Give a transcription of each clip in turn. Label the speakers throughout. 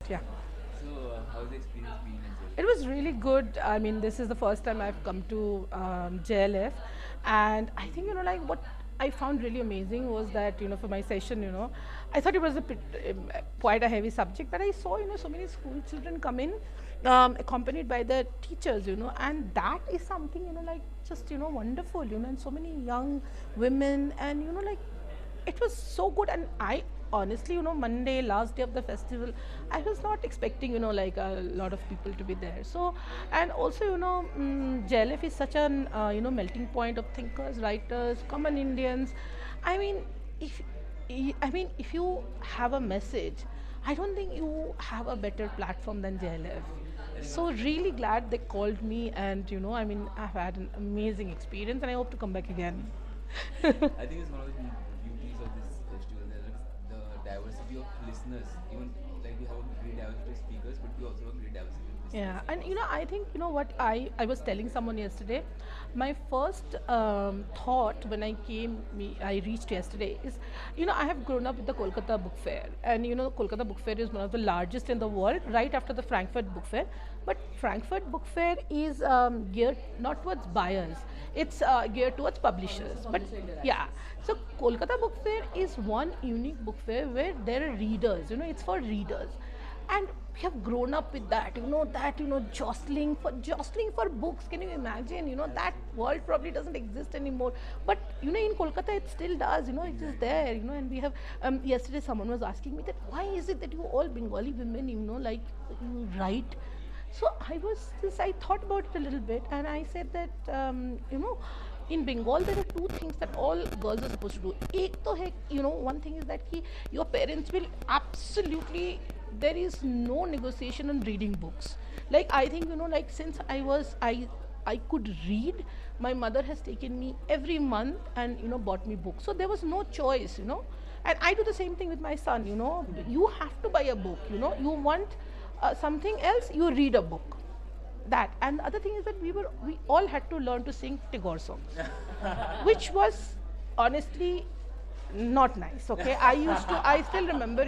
Speaker 1: Yeah.
Speaker 2: So, how's the experience been as well?
Speaker 1: It was really good. I mean, this is the first time I've come to JLF, and I think like what I found really amazing was that for my session, I thought it was quite a heavy subject, but I saw so many school children come in, accompanied by their teachers, and that is something like just wonderful, and so many young women, and like it was so good. And I honestly Monday, last day of the festival, I was not expecting like a lot of people to be there. So, and also JLF is such an melting point of thinkers, writers, common Indians. I mean, if if you have a message, I don't think you have a better platform than JLF.
Speaker 2: I think
Speaker 1: So really glad they called me, and I mean, I've had an amazing experience, and I hope to come back again.
Speaker 2: I think it's one of the beauties of this festival. That is the diversity of listeners. Even like we have a great diversity of speakers, but we also have a great diversity of listeners
Speaker 1: Yeah,
Speaker 2: as
Speaker 1: and
Speaker 2: well.
Speaker 1: I think what I was telling someone yesterday, my first thought when I reached yesterday is, I have grown up with the Kolkata Book Fair, and Kolkata Book Fair is one of the largest in the world, right after the Frankfurt Book Fair. But Frankfurt Book Fair is geared not towards buyers; it's geared towards publishers. But yeah, so Kolkata Book Fair is one unique book fair where there are readers. It's for readers, and we have grown up with that jostling for books. Can you imagine that world probably doesn't exist anymore, but in Kolkata it still does. It is
Speaker 2: Exactly.
Speaker 1: there. And we have, yesterday someone was asking me that why is it that you all Bengali women like you write. So I thought about it a little bit, and I said that in Bengal there are two things that all girls are supposed to do. Ek to hai, one thing is that your parents will absolutely, there is no negotiation on reading books. Like I think like since I could read, my mother has taken me every month and bought me books. So there was no choice. And I do the same thing with my son. You have to buy a book. You want something else, you read a book. That, and the other thing is that we all had to learn to sing Tagore songs, which was honestly not nice. Okay, I still remember,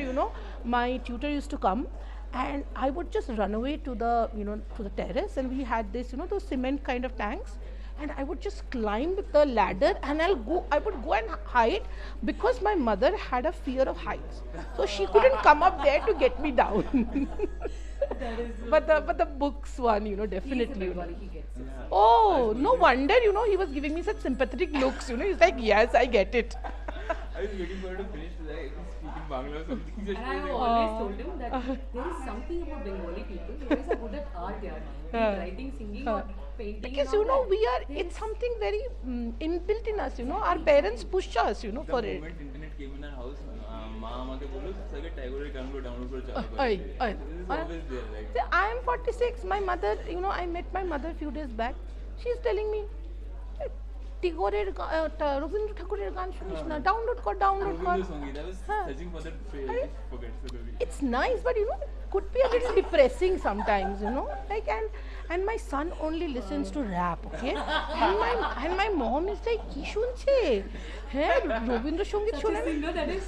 Speaker 1: my tutor used to come, and I would just run away to the to the terrace, and we had this those cement kind of tanks, and I would just climb the ladder, and I would go and hide, because my mother had a fear of heights, so she couldn't come up there to get me down.
Speaker 3: That is so
Speaker 1: But the books one,
Speaker 3: He is a
Speaker 1: definitely.
Speaker 3: Bengali, he gets it.
Speaker 2: Yeah. I was
Speaker 1: Oh,
Speaker 2: going
Speaker 1: no
Speaker 2: to.
Speaker 1: wonder, he was giving me such sympathetic looks. He's like, yes, I get it.
Speaker 2: I was waiting for her to finish so that I can speak in Bangla or something. Just
Speaker 3: And I have
Speaker 2: like,
Speaker 3: always
Speaker 1: Oh.
Speaker 3: told him that there is something about Bengali people. You guys are good at art, yeah. Be
Speaker 1: Uh,
Speaker 3: it writing, singing,
Speaker 1: uh,
Speaker 3: or painting.
Speaker 1: because
Speaker 3: and all that.
Speaker 1: we are,
Speaker 3: There
Speaker 1: it's
Speaker 3: is-
Speaker 1: something very inbuilt in us. Our parents push us
Speaker 2: the
Speaker 1: for it.
Speaker 2: moment internet came in our house, মা আমাকে বললো সাগে টাইগরের গানগুলো download করে চালু করে
Speaker 1: Ay,
Speaker 2: দিতে।
Speaker 1: ay.
Speaker 2: This is
Speaker 1: Uh,
Speaker 2: always there, like.
Speaker 1: See, I am 46. My mother, I met my mother a few days back. She's telling me, Rabindra ঠাকুরের গান শুনিস না, ডাউনলোড কর, ডাউনলোড কর।
Speaker 2: Rabindra Sangeet. I was
Speaker 1: Huh.
Speaker 2: searching for that phrase.
Speaker 1: Arre,
Speaker 2: I just forget suddenly.
Speaker 1: it's nice, but it could be a little depressing sometimes. Like, and my son only listens to rap. Okay, and my mom is like, কি শুনছে? হ্যাঁ, Rabindrasangeet
Speaker 3: Such a
Speaker 1: শোনেন?
Speaker 3: singer that is.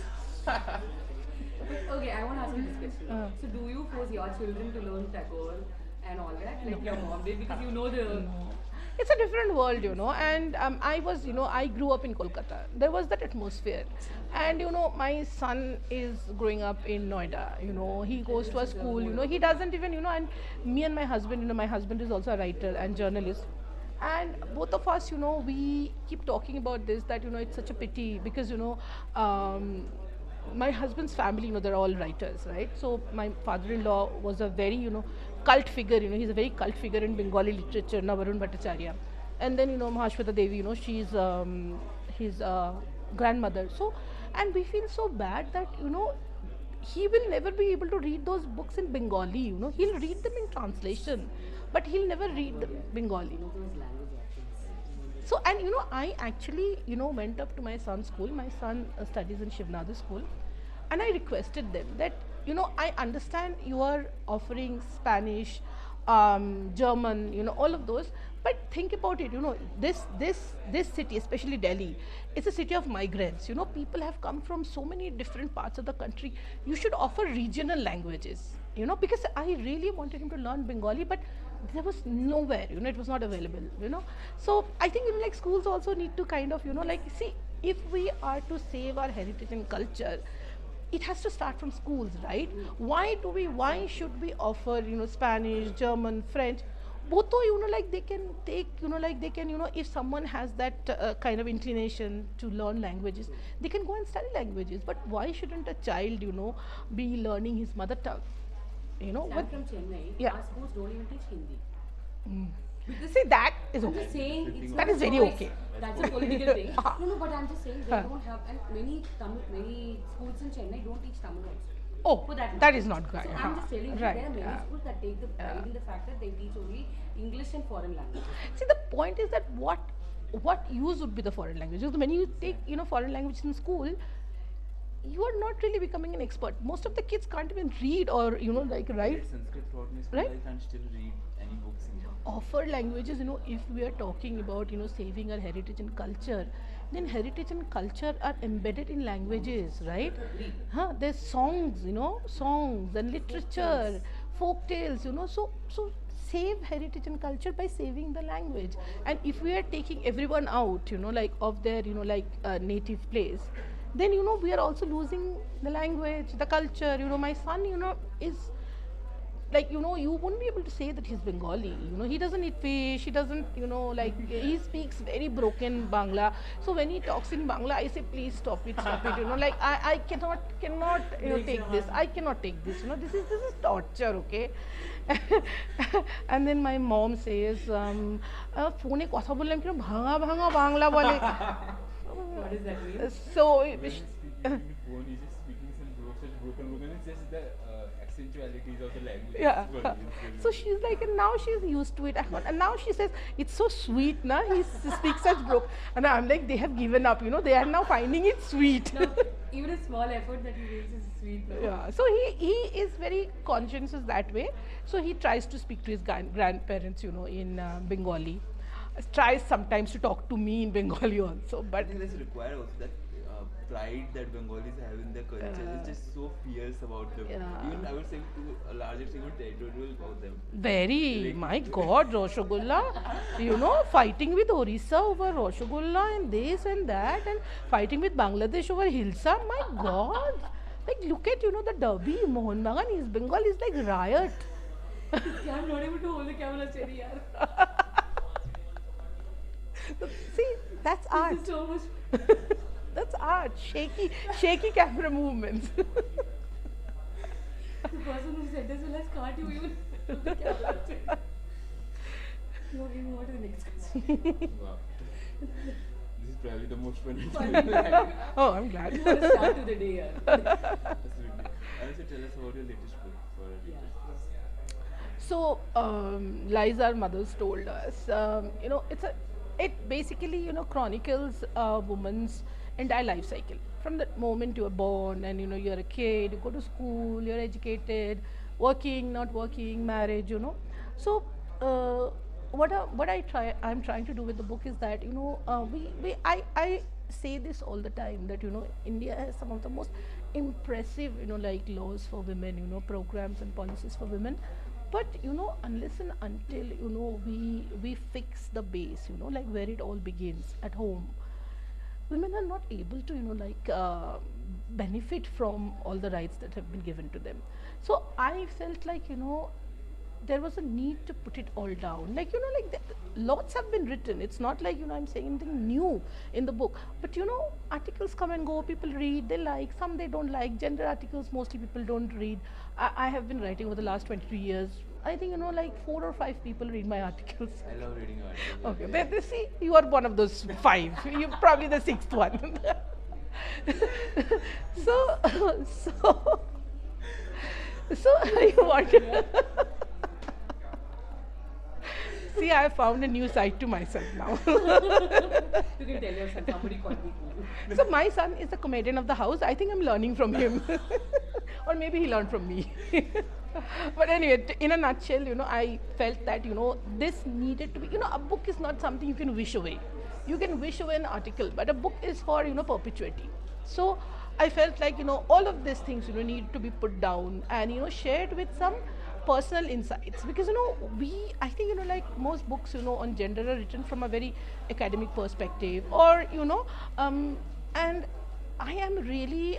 Speaker 3: Okay, I want to ask you this question.
Speaker 1: Uh.
Speaker 3: So, do you force your children to learn Tagore and all that, like your mom did, because you know the.
Speaker 1: It's a different world, and I grew up in Kolkata. There was that atmosphere, and my son is growing up in Noida. He goes to a school. He doesn't even and me and my husband. My husband is also a writer and journalist, and both of us, we keep talking about this, that it's such a pity, because my husband's family, they're all writers, right? So my father-in-law was a very, cult figure. He's a very cult figure in Bengali literature, Navarun Bhattacharya. And then, Mahashweta Devi, she's his grandmother. So, and we feel so bad that, he will never be able to read those books in Bengali. He'll read them in translation, but he'll never read the Bengali.
Speaker 3: Those language options.
Speaker 1: So, and I actually went up to my son's school. My son studies in Shivnada school, and I requested them that I understand you are offering Spanish, German, all of those, but think about it. This city, especially Delhi, it's a city of migrants. People have come from so many different parts of the country. You should offer regional languages. because I really wanted him to learn Bengali, but there was nowhere, it was not available. So I think, like schools also need to kind of, like see, if we are to save our heritage and culture, it has to start from schools, right? Why should we offer, Spanish, German, French? Both, like they can take, like they can, if someone has that kind of inclination to learn languages, they can go and study languages. But why shouldn't a child, be learning his mother tongue?
Speaker 3: I'm from Chennai.
Speaker 1: Yeah.
Speaker 3: Our schools don't even teach Hindi. Because
Speaker 1: See, that is
Speaker 3: I'm
Speaker 1: okay.
Speaker 3: just saying it's
Speaker 1: That
Speaker 3: not
Speaker 1: is very
Speaker 3: choice.
Speaker 1: okay.
Speaker 3: That's a political thing. No, but I'm just saying they don't have, and many schools in Chennai don't teach Tamil also.
Speaker 1: Oh,
Speaker 3: For that
Speaker 1: that
Speaker 3: matter.
Speaker 1: is not good.
Speaker 3: So I'm just telling you,
Speaker 1: Right.
Speaker 3: there are many schools that take the pride in the fact that they teach only English and foreign languages.
Speaker 1: See, the point is that what use would be the foreign languages? When you take, foreign languages in school, you are not really becoming an expert. Most of the kids can't even read or, like
Speaker 2: I
Speaker 1: write.
Speaker 2: did Sanskrit throughout my school.
Speaker 1: Right?
Speaker 2: I can't still read any books in
Speaker 1: Offer languages, if we are talking about, saving our heritage and culture, then heritage and culture are embedded in languages, right? There's songs, songs and literature, folk tales, so save heritage and culture by saving the language. And if we are taking everyone out, like of their, native place, then, we are also losing the language, the culture. My son, is like, you won't be able to say that he's Bengali. He doesn't eat fish, he doesn't, like, he speaks very broken Bangla. So when he talks in Bangla, I say, please stop it, like, I cannot, take this. I cannot take this, this is torture, okay? And then my mom says, phone e kotha bollam kirom bhanga bhanga Bangla bole.
Speaker 3: What does that mean?
Speaker 1: So,
Speaker 2: When he's speaking in the phone, he's just speaking some broken. It's just the accentualities of the language.
Speaker 1: yeah.
Speaker 2: It's
Speaker 1: So she's like, and now she's used to it. And now she says, it's so sweet, na? He speaks such broke. And I'm like, they have given up, they are now finding it sweet.
Speaker 3: No, even a small effort that he makes is sweet. No?
Speaker 1: Yeah. So he is very conscientious that way. So he tries to speak to his grandparents, in Bengali. Tries sometimes to talk to me in Bengali also.
Speaker 2: I
Speaker 1: But
Speaker 2: think that's required also, that pride that Bengalis have in their culture is just so fierce about them.
Speaker 1: Yeah.
Speaker 2: Even I would say to a large extent even territorial about them.
Speaker 1: very, my God, Roshogulla, fighting with Orissa over Roshogulla and this and that, and fighting with Bangladesh over Hilsa, my God. Like, look at, the Derby, Mohan Bagan, East Bengal is like riot.
Speaker 3: I'm not able to hold the camera steady, yaar.
Speaker 1: See, that's art.
Speaker 3: This is so much.
Speaker 1: That's art. Shaky camera movements.
Speaker 3: The person who said this will ask, can't you even hold the camera steady? No, we move on to the next question.
Speaker 2: Wow. This is probably the most fun.
Speaker 1: Oh, I'm glad.
Speaker 3: You want to start to the day, yaar.
Speaker 2: Absolutely. Also tell us about your latest book for our
Speaker 3: Yeah.
Speaker 2: readers.
Speaker 1: So, lies our mothers told us. It basically, chronicles a woman's entire life cycle. From the moment you are born and, you're a kid, you go to school, you're educated, working, not working, marriage, So, I'm trying to do with the book is that, I say this all the time that, India has some of the most impressive, like laws for women, programs and policies for women. But unless and until we fix the base, like where it all begins at home, women are not able to benefit from all the rights that have been given to them. So I felt like there was a need to put it all down. Like lots have been written. It's not like I'm saying anything new in the book. But articles come and go. People read. They like some. They don't like. Gender articles mostly people don't read. I have been writing over the last 23 years. I think like 4 or 5 people read my articles.
Speaker 2: I love reading articles.
Speaker 1: Okay, they see you are one of those 5. You're probably the 6th one. so you want to see, I found a new side to myself now.
Speaker 3: You can tell your son, somebody called me cool.
Speaker 1: So my son is the comedian of the house. I think I'm learning from him. Or maybe he learned from me. But anyway, in a nutshell, I felt that, this needed to be, a book is not something you can wish away. You can wish away an article, but a book is for, perpetuity. So I felt like, all of these things, need to be put down and, shared with some personal insights, because, I think, like most books, on gender are written from a very academic perspective, or, and I am really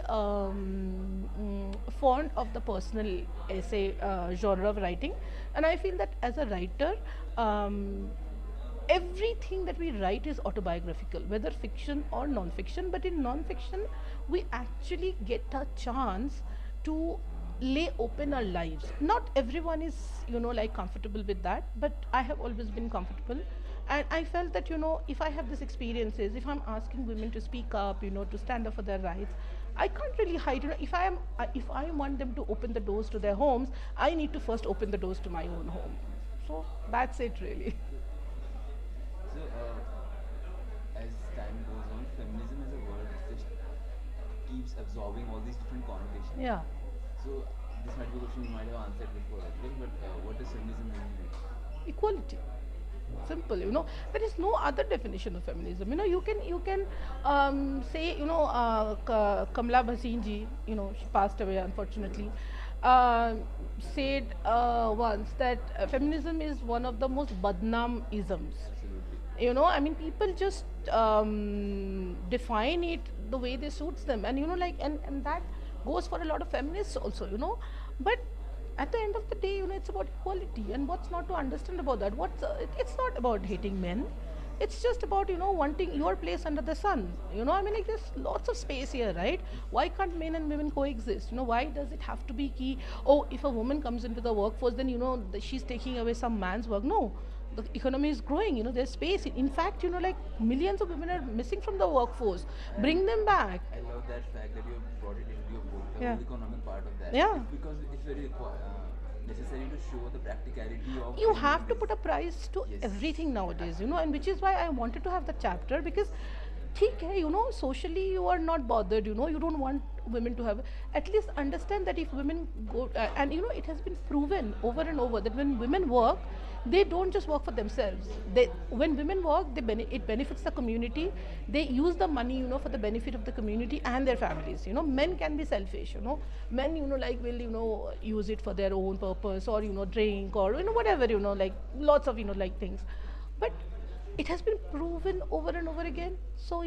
Speaker 1: fond of the personal essay genre of writing, and I feel that as a writer, everything that we write is autobiographical, whether fiction or non-fiction. But in non-fiction, we actually get a chance to lay open our lives. Not everyone is, like comfortable with that, but I have always been comfortable. And I felt that, if I have these experiences, if I'm asking women to speak up, to stand up for their rights, I can't really hide. If I want them to open the doors to their homes, I need to first open the doors to my own home. So that's it, really.
Speaker 2: So, as time goes on, feminism as a word just keeps absorbing all these different connotations.
Speaker 1: Yeah.
Speaker 2: So, this might be a question you might have answered before as well, but what does feminism mean to you?
Speaker 1: Equality. Simple, there is no other definition of feminism. You can say, Kamala Bhasin ji, she passed away unfortunately, said once that feminism is one of the most badnaam isms.
Speaker 2: Absolutely.
Speaker 1: People just define it the way they suits them, and and that goes for a lot of feminists also, but at the end of the day, it's about equality. And what's not to understand about that? It's not about hating men. It's just about, wanting your place under the sun. There's lots of space here, right? Why can't men and women coexist? Why does it have to be key? Oh, if a woman comes into the workforce, then, she's taking away some man's work. No. The economy is growing, there's space. In fact, like millions of women are missing from the workforce. Bring them back.
Speaker 2: I love that fact that you have brought it into your book, the
Speaker 1: Yeah.
Speaker 2: whole economic part of that.
Speaker 1: Yeah.
Speaker 2: It's because it's very necessary to show the practicality of.
Speaker 1: You have to put a price to
Speaker 2: Yes.
Speaker 1: everything nowadays, and which is why I wanted to have the chapter, because ठीक है, socially you are not bothered, you don't want women to have, at least understand that if women go, and it has been proven over and over that when women work, they don't just work for themselves. When women work, it benefits the community. They use the money, for the benefit of the community and their families. Men can be selfish. Men, will, use it for their own purpose, or drink, or whatever, like lots of like things. But it has been proven over and over again. So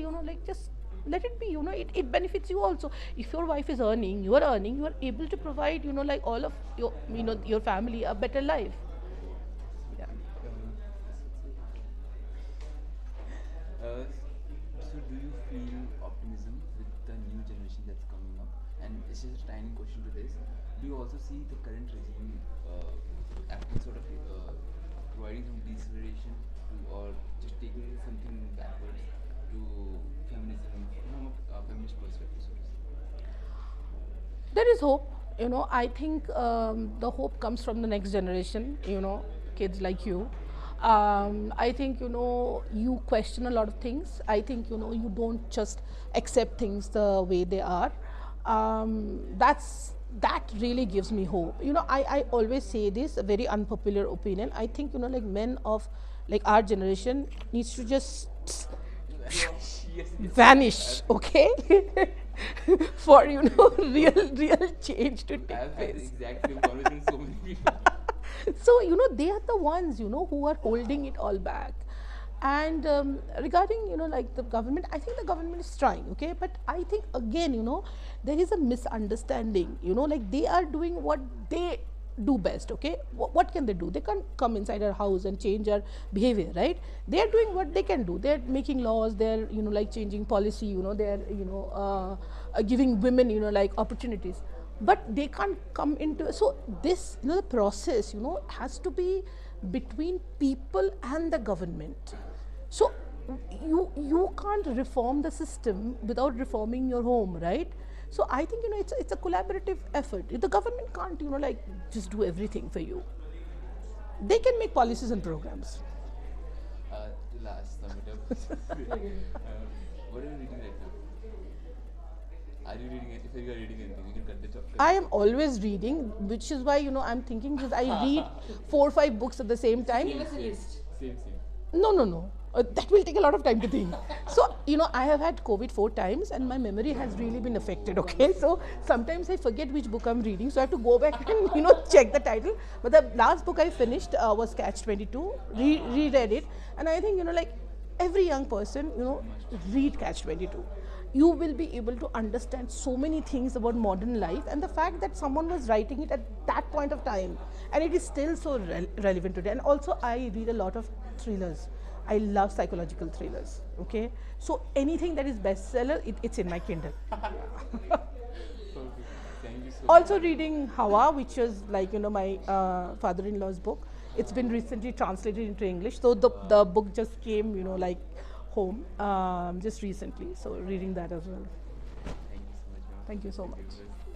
Speaker 1: just let it be. It benefits you also. If your wife is earning, you are able to provide, like all of your, your family a better life.
Speaker 2: So do you feel optimism with the new generation that's coming up? And it's just a tiny question to this. Do you also see the current regime acting sort of providing some deceleration to, or just taking something backwards to feminism from a feminist perspective? So to say?
Speaker 1: There is hope. I think the hope comes from the next generation, kids like you. I think, you question a lot of things. I think, you don't just accept things the way they are. That really gives me hope. I always say this, a very unpopular opinion. I think, like men of like our generation needs to just
Speaker 2: Yes.
Speaker 1: vanish, okay? For, real change to
Speaker 2: I
Speaker 1: take
Speaker 2: have had the
Speaker 1: place.
Speaker 2: exact same conversation with so many people.
Speaker 1: So, they are the ones, who are holding it all back. And regarding, like the government, I think the government is trying, okay? But I think again, there is a misunderstanding, like they are doing what they do best, okay? What can they do? They can't come inside our house and change our behavior, right? They are doing what they can do. They're making laws, they're, like changing policy, they're, giving women, like opportunities. But they can't come into, so this, the process, has to be between people and the government. So you can't reform the system without reforming your home, right? So I think, it's a collaborative effort. The government can't, like just do everything for you. They can make policies and programs.
Speaker 2: The last summit up. What are you reading right now? Are you reading it? If you are reading anything, you can cut the talk.
Speaker 1: I am always reading, which is why, I'm thinking, because I read 4 or 5 books at the same time.
Speaker 3: Give us a list.
Speaker 2: Same.
Speaker 1: No. That will take a lot of time to think. So, I have had COVID 4 times and my memory has really been affected, okay? So, sometimes I forget which book I'm reading, so I have to go back and, check the title. But the last book I finished was Catch 22, reread it, and I think, like every young person, read Catch 22. You will be able to understand so many things about modern life, and the fact that someone was writing it at that point of time and it is still so relevant today. And also, I read a lot of thrillers. I love psychological thrillers, okay? So anything that is bestseller, it's in my Kindle.
Speaker 2: Perfect. Thank you so
Speaker 1: Also
Speaker 2: much.
Speaker 1: reading Hawa, which is like, my father-in-law's book. It's been recently translated into English. So the book just came, like home just recently. So reading that as well.
Speaker 2: Thank you so much, ma'am.
Speaker 1: Thank you so
Speaker 2: Thank you
Speaker 1: much.
Speaker 2: very much.